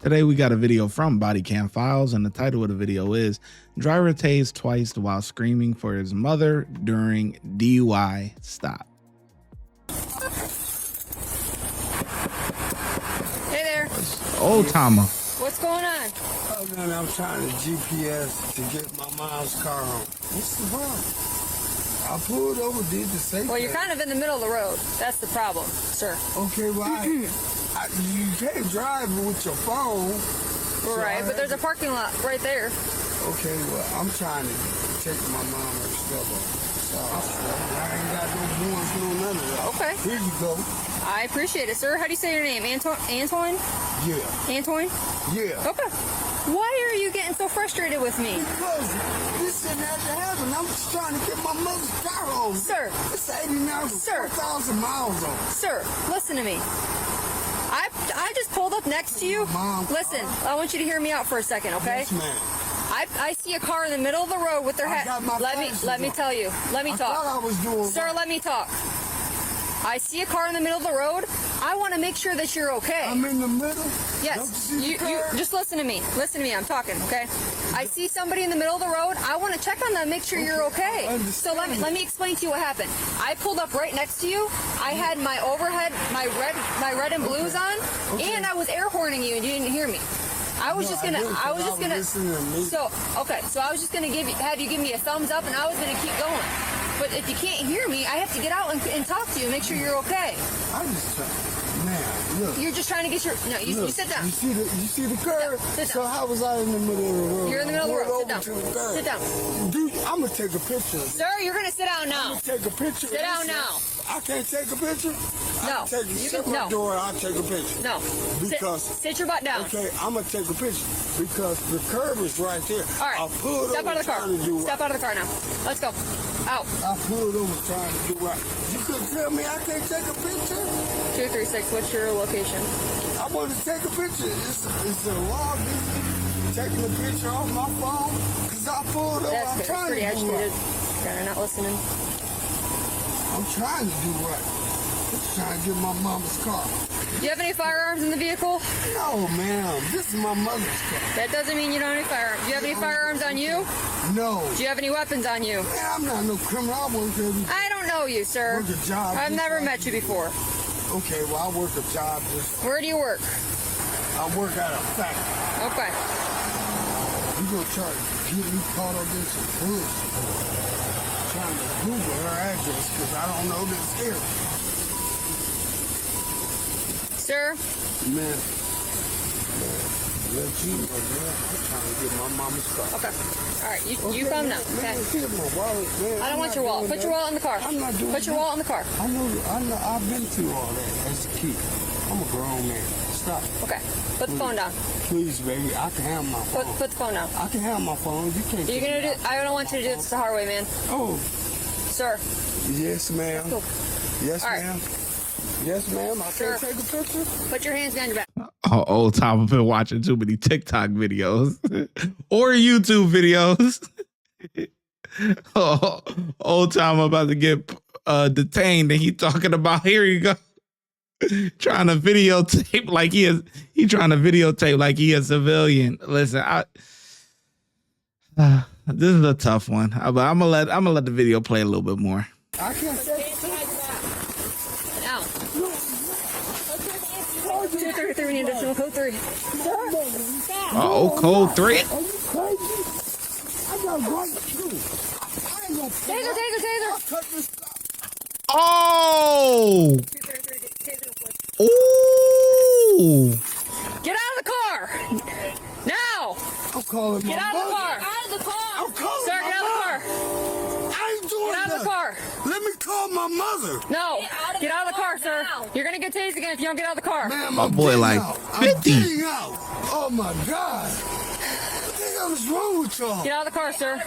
Today we got a video from Body Cam Files, and the title of the video is Driver Tased Twice While Screaming for His Mother During DUI Stop. Hey there. Old timer. What's going on? Oh man, I'm trying to GPS to get my mom's car home. What's the problem? I pulled over, did the same Well, you're kind of in the middle of the road. That's the problem, sir. Okay, well, you can't drive with your phone. Right, but there's a parking lot right there. Okay, well, I'm trying to take my mom and stuff off. I ain't got no points, no none of that. Okay. Here you go. I appreciate it, sir. How do you say your name? Antoine? Yeah. Antoine? Yeah. Okay. Why are you getting so frustrated with me? Because this didn't have to happen. I'm just trying to get my mother's car home. Sir. It's 89 Sir. 4,000 miles on it. Sir, listen to me. I just pulled up next to you. Mom. Listen, I want you to hear me out for a second, okay? Yes, ma'am. I see a car in the middle of the road with their I hat. got my Let me glasses tell you. Let me I talk. thought I was doing Sir, right. let me talk. I see a car in the middle of the road. I want to make sure that you're okay. I'm in the middle. Yes. Don't you see the You car? just listen to me. Listen to me. I'm talking, okay? I see somebody in the middle of the road. I want to check on them, make sure you're okay. I So understand. let me explain to you what happened. I pulled up right next to you. I had my overhead, my red and blues on, and I was air horning you, and you didn't hear me. I was just gonna. listening to me. So okay. So I was just gonna have you give me a thumbs up, and I was gonna keep going. But if you can't hear me, I have to get out and talk to you, make sure you're okay. I just man, look. You're just trying to get your. No, you sit down. You see the curve? Sit down. So how was I in the middle of the road? You're in the middle of the road. Sit down. To the curve. Sit down. Dude, I'm gonna take a picture. Sir, you're gonna sit down now. I'm gonna take a picture. Sit down now. I can't take a picture. No. I can take a shut my no. door. I'll take a picture. No. Because sit your butt down. okay, I'm gonna take a picture because the curve is right there. All right. I pulled Step over out of the car. trying to do Step out of the car now. Let's go. Out. I pulled over trying to do right. You couldn't tell me I can't take a picture? 236. What's your location? I want to take a picture. It's a law. Taking a picture off my phone because I pulled over. That's I'm good. trying Pretty to do agitated. right. You're not listening. I'm trying to do right. I'm trying to get my mama's car. Do you have any firearms in the vehicle? No, ma'am. This is my mother's car. That doesn't mean you don't have any firearms. Do you have any firearms on you? No. Do you have any weapons on you? Man, I'm not no criminal. I work every I don't know you, sir. Work a job. I've never met you before. Okay, well, I work a job. Where do you work? I work at a factory. Okay. You gonna try to get me caught up in some bullshit. Trying to Google her address because I don't know this here. Sir? Man, let you know, man. I'm trying to get my mama's car. Okay. All right. You calm down. Okay. Here's my wallet, man. I don't want your wallet. Put your wallet in the car. I'm not doing Put your that. wallet in the car. I know, I've been through all that as a kid. I'm a grown man. Stop. Okay. Put the phone down. Please, baby, I can have my phone. Put the phone down. I can have my phone. You can't. You're gonna do. I don't want you to do this the hard way, man. Oh, Sir. yes, ma'am. Cool. Yes, All right. ma'am. Yes, ma'am. I Sure. can't take a picture. Put your hands behind your back. Oh, old time I've been watching too many TikTok videos or YouTube videos. Oh, old time I'm about to get detained, and he talking about, here you go, trying to videotape like he is. He trying to videotape like he a civilian. Listen, this is a tough one, but I'm gonna let the video play a little bit more. I can't take a picture. Now. 233. We need additional code 3. Oh, code 3. Are you crazy? I got right too. I ain't gonna Taser. I'll cut this stuff. Oh. 233. Taser. Ooh. Get out of the car. Now. I'm calling Get my out of the mother. car. Out of the car. I'm calling Sir, my get out of the car. mother. I ain't doing Get out of the nothing. car. Let me call my mother. No. Get out of the car, sir. You're gonna get tased again if you don't get out of the car. Man, My I'm boy getting like out. 50. I'm getting out. Oh my God. What the hell is wrong with y'all? Get out of the car, sir.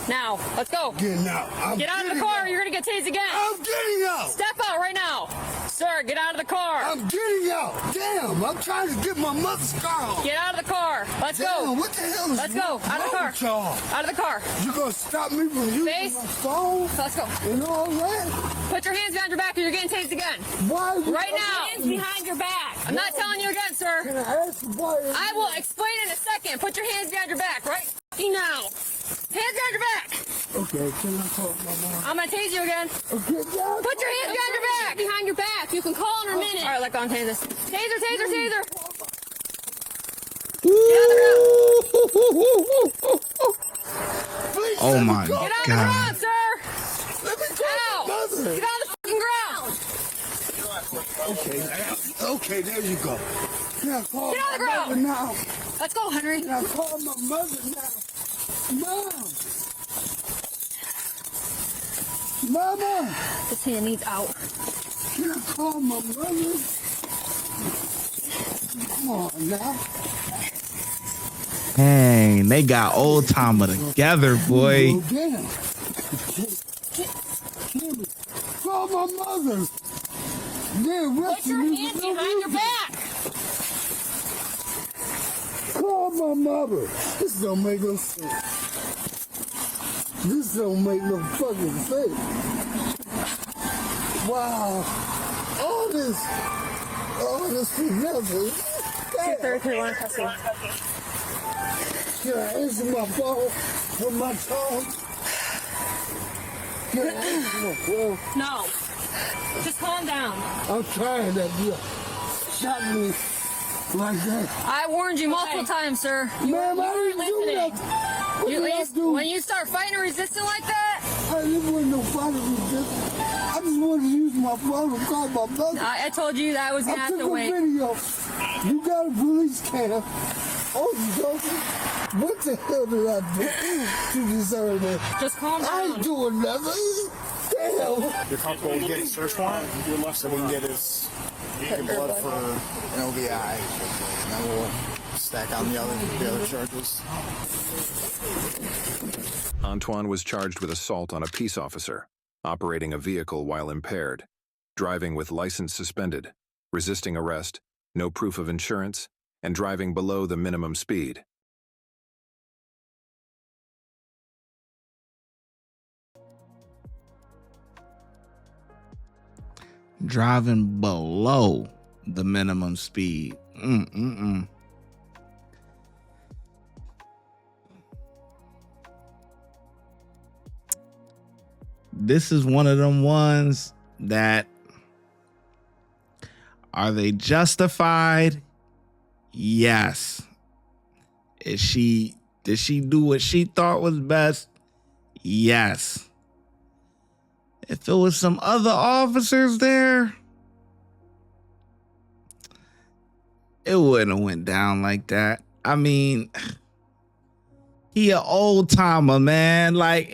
Now. Let's go. Getting out. Get out of the car. You're gonna get tased again. I'm getting out. Step out right now. Sir, get out of the car. I'm getting out. Damn, I'm trying to get my mother's car off. Get out of the car. Let's Damn, go. what the hell is Let's go. Out of the car. with y'all? Out of the car. You gonna stop me from using Face. my phone Let's go. and all that? Put your hands behind your back or you're getting tased again. Why? Right now. Hands behind your back. I'm not telling you again, sir. Can I ask you why? I will explain in a second. Put your hands behind your back right now. Hands behind your back. Okay, can I call my mom? I'm gonna tase you again. Okay, yeah. Put your hands behind your back. Behind your back. You can call in a minute. All right, let go and tase this. Taser, taser, taser. Please Oh let me my go. Get on the God. ground, sir. Let me call Ow. my mother. Get on the fucking ground. Okay, there you go. Can I call Get on the my ground. mother now? Let's go, Henry. Can I call my mother now? Mom! Mama! This hand needs out. Can I call my mother? Come on now. Dang, they got old timer together, boy. Oh, damn. Kimmy, call my mother. They're Put arresting your me hands for no behind your reason. back. Call my mother. This don't make no sense. This don't make no fucking sense. Wow. All this together. Damn. 331 custody. Can I answer my phone from my phone? Can I answer my phone? No. Just calm down. I'm trying to shot me like that. I warned you multiple times, sir. You Man, I weren't didn't do listening. nothing. What did I do? When you start fighting or resisting like that, I didn't want no fight with this. I just wanted to use my phone to call my mother. I told you that I was I gonna have took to a wait. video. You got a police cam. Oh, you joking? What the hell did I do to deserve that? Just calm I ain't down. doing nothing. Damn. You're comfortable with getting search warrant? So we can get his blood for an OVI, and then we'll stack on the other charges. Antoine was charged with assault on a peace officer, operating a vehicle while impaired, driving with license suspended, resisting arrest, no proof of insurance, and driving below the minimum speed. Driving below the minimum speed. This is one of them ones that, are they justified? Yes. Did she do what she thought was best? Yes. If it was some other officers there, it wouldn't have went down like that. I mean, he an old timer, man. Like,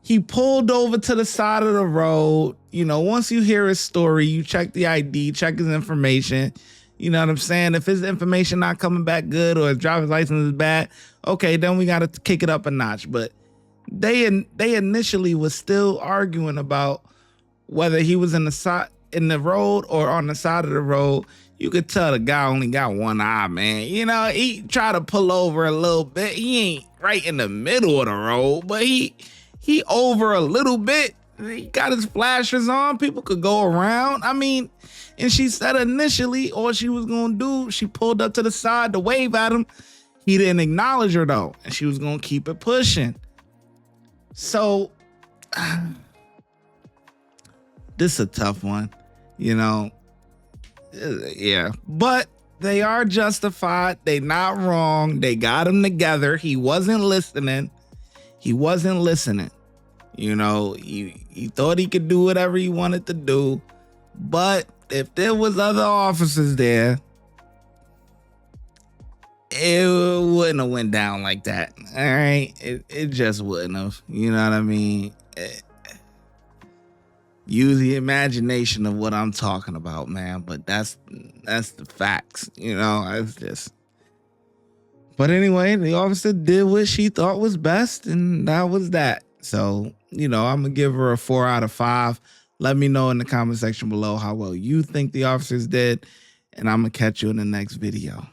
he pulled over to the side of the road. You know, once you hear his story, you check the ID, check his information. You know what I'm saying? If his information not coming back good or his driver's license is bad, okay, then we got to kick it up a notch. But they initially was still arguing about whether he was in the road or on the side of the road. You could tell the guy only got one eye, man. You know, he tried to pull over a little bit. He ain't right in the middle of the road, but he over a little bit. He got his flashers on. People could go around. I mean, and she said initially all she was going to do, she pulled up to the side to wave at him. He didn't acknowledge her, though, and she was going to keep it pushing. So, this is a tough one, you know. Yeah, but they are justified. They not wrong. They got him together. He wasn't listening. You know, he thought he could do whatever he wanted to do. But if there was other officers there, it wouldn't have went down like that. All right. It just wouldn't have. You know what I mean? Use the imagination of what I'm talking about, man. But that's the facts. You know, it's just. But anyway, the officer did what she thought was best, and that was that. So, you know, I'm going to give her a 4 out of 5. Let me know in the comment section below how well you think the officers did, and I'm going to catch you in the next video.